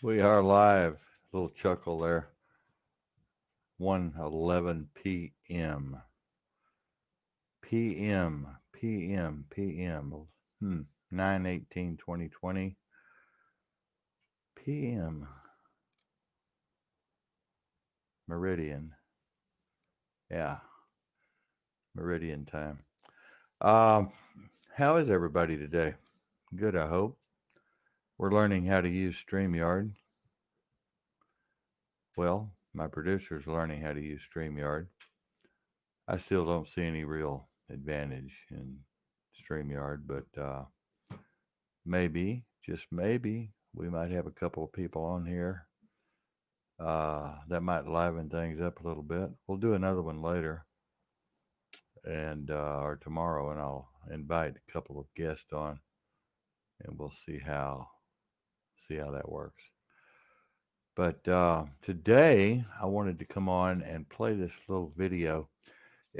We are live. Little chuckle there. 1:11 p.m. p.m. Hmm. 9/18/2020 p.m. Meridian. Yeah, Meridian time. Um, how is everybody today? Good, I hope. We're learning how to use StreamYard. Well, my producer's learning how to use StreamYard. I still don't see any real advantage in StreamYard, but maybe, just maybe, we might have a couple of people on here that might liven things up a little bit. We'll do another one later and or tomorrow, and I'll invite a couple of guests on, and we'll see how that works. But today, I wanted to come on and play this little video.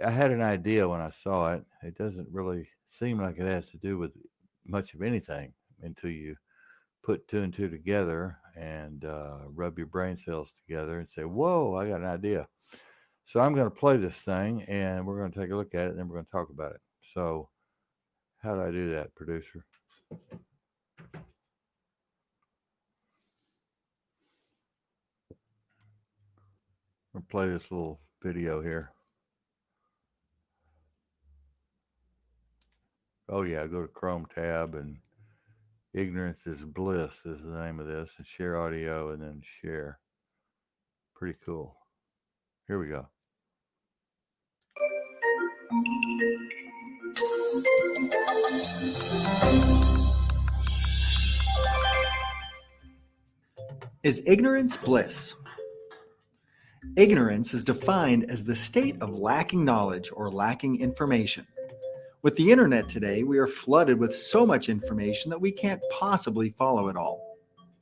I had an idea when I saw it. It doesn't really seem like it has to do with much of anything until you put two and two together and rub your brain cells together and say, whoa, I got an idea. So I'm going to play this thing and we're going to take a look at it and then we're going to talk about it. So, how do I do that, producer? I'm going to play this little video here. Oh, yeah, go to Chrome tab and Ignorance is Bliss is the name of this, and share audio and then share. Pretty cool. Here we go. Is ignorance bliss? Ignorance is defined as the state of lacking knowledge or lacking information. With the internet today, we are flooded with so much information that we can't possibly follow it all.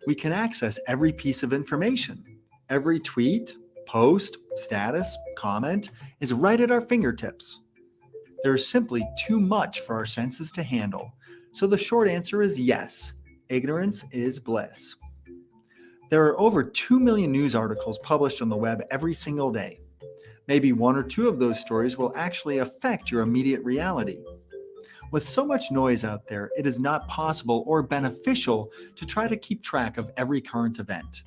We can access every piece of information. Every tweet, post, status, comment is right at our fingertips. There is simply too much for our senses to handle. So the short answer is yes, ignorance is bliss. There are over 2 million news articles published on the web every single day. Maybe one or two of those stories will actually affect your immediate reality. With so much noise out there, it is not possible or beneficial to try to keep track of every current event.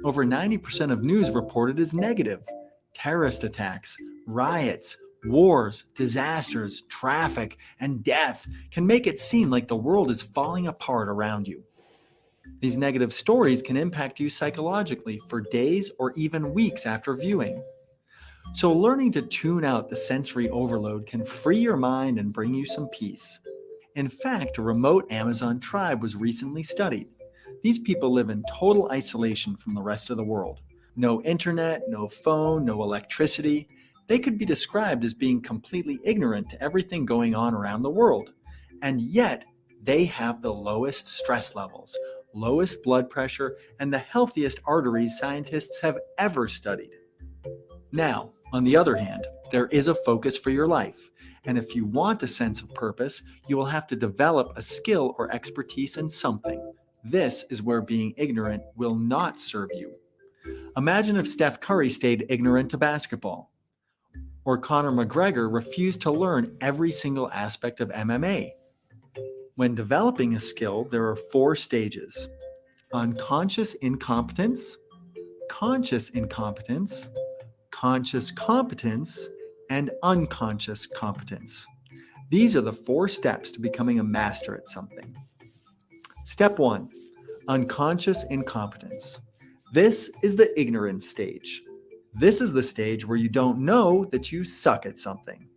Over 90% of news reported is negative. Terrorist attacks, riots, wars, disasters, traffic, and death can make it seem like the world is falling apart around you. These negative stories can impact you psychologically for days or even weeks after viewing. So learning to tune out the sensory overload can free your mind and bring you some peace. In fact, a remote Amazon tribe was recently studied. These people live in total isolation from the rest of the world. No internet, no phone, no electricity. They could be described as being completely ignorant to everything going on around the world. And yet, they have the lowest stress levels, lowest blood pressure, and the healthiest arteries scientists have ever studied. Now, on the other hand, there is a focus for your life, and if you want a sense of purpose, you will have to develop a skill or expertise in something. This is where being ignorant will not serve you. Imagine if Steph Curry stayed ignorant to basketball, or Conor McGregor refused to learn every single aspect of MMA. When developing a skill, there are 4 stages: unconscious incompetence, conscious incompetence, conscious competence, and unconscious competence. These are the 4 steps to becoming a master at something. Step 1, unconscious incompetence. This is the ignorance stage. This is the stage where you don't know that you suck at something.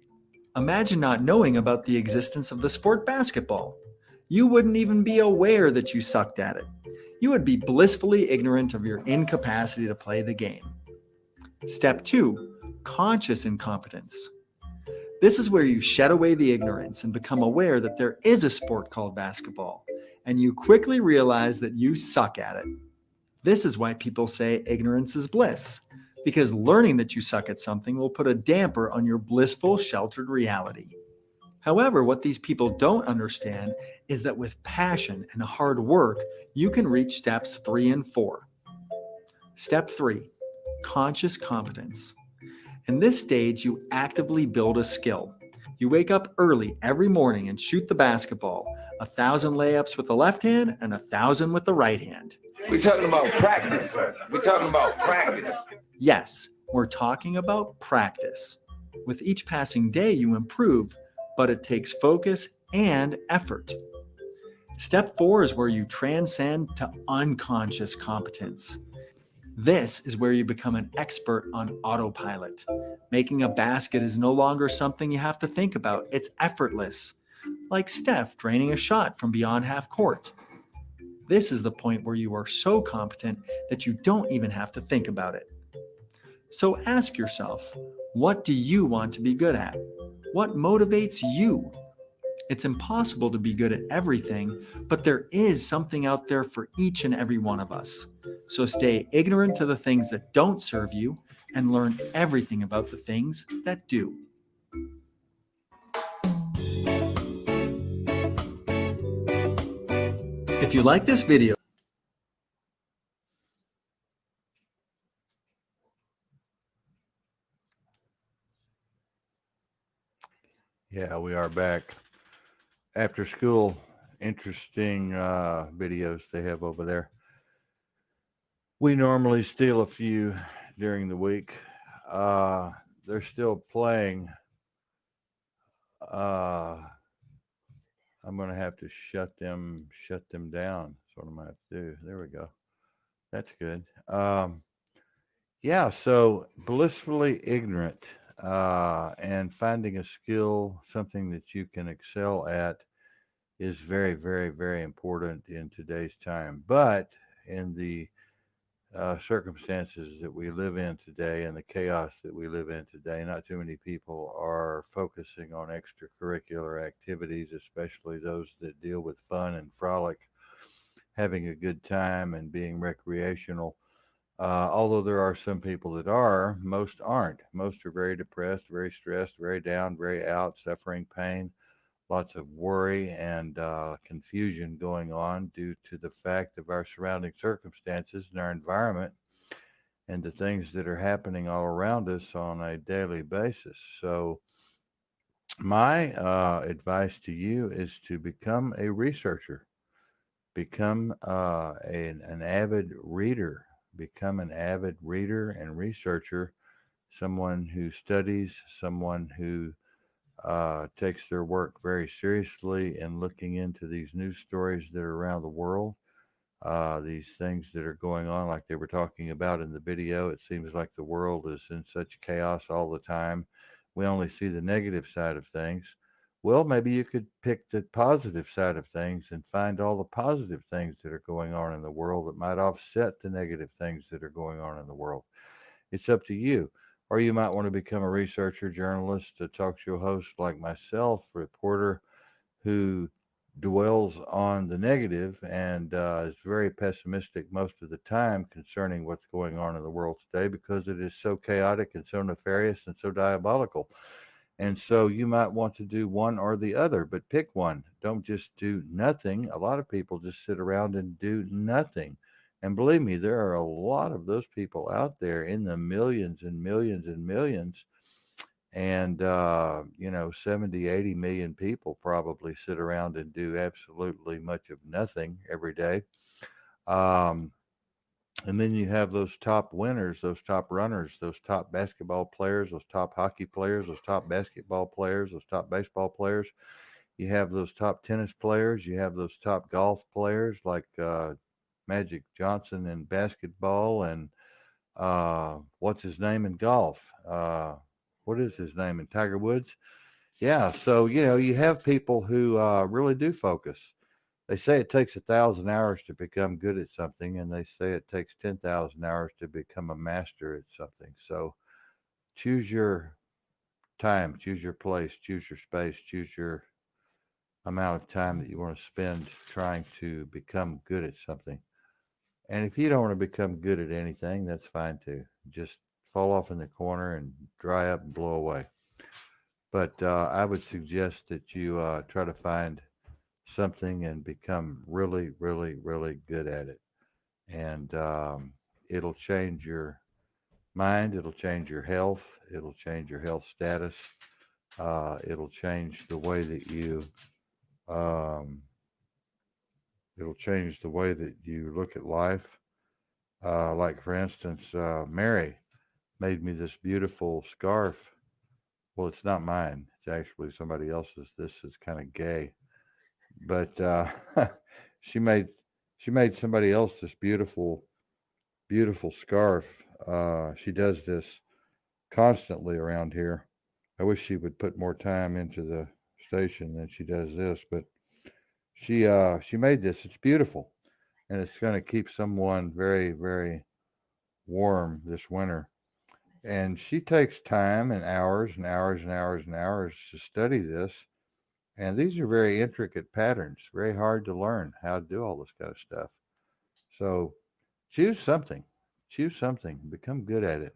Imagine not knowing about the existence of the sport basketball. You wouldn't even be aware that you sucked at it. You would be blissfully ignorant of your incapacity to play the game. Step 2, conscious incompetence. This is where you shed away the ignorance and become aware that there is a sport called basketball, and you quickly realize that you suck at it. This is why people say ignorance is bliss, because learning that you suck at something will put a damper on your blissful, sheltered reality. However, what these people don't understand is that with passion and hard work, you can reach steps 3 and 4. Step 3, conscious competence. In this stage, you actively build a skill. You wake up early every morning and shoot the basketball, 1,000 layups with the left hand and 1,000 with the right hand. We're talking about practice. We're talking about practice. Yes, we're talking about practice. With each passing day, you improve, but it takes focus and effort. Step 4 is where you transcend to unconscious competence. This is where you become an expert on autopilot. Making a basket is no longer something you have to think about, it's effortless. Like Steph draining a shot from beyond half court. This is the point where you are so competent that you don't even have to think about it. So ask yourself, what do you want to be good at? What motivates you? It's impossible to be good at everything, but there is something out there for each and every one of us. So stay ignorant to the things that don't serve you and learn everything about the things that do. If you like this video, Yeah, we are back. After school, interesting videos they have over there. We normally steal a few during the week. They're still playing. I'm gonna have to shut them down. That's what I'm gonna have to do. There we go. That's good. Yeah, so blissfully ignorant and finding a skill, something that you can excel at, is very, very, very important in today's time. But in the circumstances that we live in today and the chaos that we live in today, not too many people are focusing on extracurricular activities, especially those that deal with fun and frolic, having a good time and being recreational. Although there are some people that are, most aren't. Most are very depressed, very stressed, very down, very out, suffering pain, lots of worry and confusion going on due to the fact of our surrounding circumstances and our environment and the things that are happening all around us on a daily basis. So, my advice to you is to become a researcher, become an avid reader, become an avid reader and researcher, someone who studies, someone who takes their work very seriously and looking into these news stories that are around the world, these things that are going on, like they were talking about in the video. It seems like the world is in such chaos all the time. We only see the negative side of things. Well, maybe you could pick the positive side of things and find all the positive things that are going on in the world that might offset the negative things that are going on in the world. It's up to you. Or you might want to become a researcher, journalist, a talk show host like myself, reporter who dwells on the negative and is very pessimistic most of the time concerning what's going on in the world today because it is so chaotic and so nefarious and so diabolical. And so you might want to do one or the other, but pick one. Don't just do nothing. A lot of people just sit around and do nothing. And believe me, there are a lot of those people out there in the millions and millions and millions. And, 70, 80 million people probably sit around and do absolutely much of nothing every day. Um, and then you have those top winners, those top runners, those top basketball players, those top hockey players, those top basketball players, those top baseball players. You have those top tennis players. You have those top golf players like Magic Johnson in basketball and what's his name in golf? What is his name in Tiger Woods? Yeah. So, you have people who really do focus. They say it takes 1,000 hours to become good at something, and they say it takes 10,000 hours to become a master at something. So choose your time, choose your place, choose your space, choose your amount of time that you want to spend trying to become good at something. And if you don't want to become good at anything, that's fine too. Just fall off in the corner and dry up and blow away. But I would suggest that you try to find something and become really, really, really good at it. And it'll change your mind, it'll change your health, it'll change your health status, it'll change the way that um, it'll change the way that you look at life. Like, for instance, Mary made me this beautiful scarf. Well, it's not mine. It's actually somebody else's. This is kind of gay, but she made she made somebody else this beautiful, beautiful scarf. She does this constantly around here. I wish she would put more time into the station than she does this, but she made this. It's beautiful, and it's going to keep someone very, very warm this winter. And she takes time and hours and hours and hours and hours to study this. And these are very intricate patterns, very hard to learn how to do all this kind of stuff. So choose something, choose something, become good at it.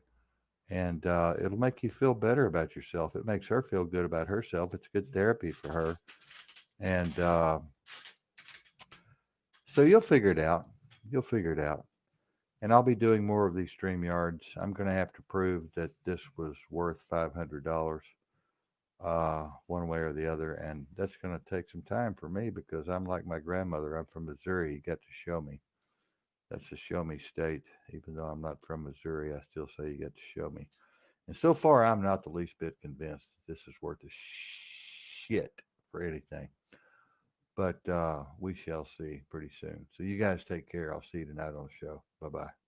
And it'll make you feel better about yourself. It makes her feel good about herself. It's good therapy for her. And so you'll figure it out. You'll figure it out. And I'll be doing more of these stream yards. I'm going to have to prove that this was worth $500 one way or the other. And that's going to take some time for me because I'm like my grandmother. I'm from Missouri. You got to show me. That's a show me state. Even though I'm not from Missouri, I still say you got to show me. And so far, I'm not the least bit convinced that this is worth a shit for anything. But we shall see pretty soon. So you guys take care. I'll see you tonight on the show. Bye bye.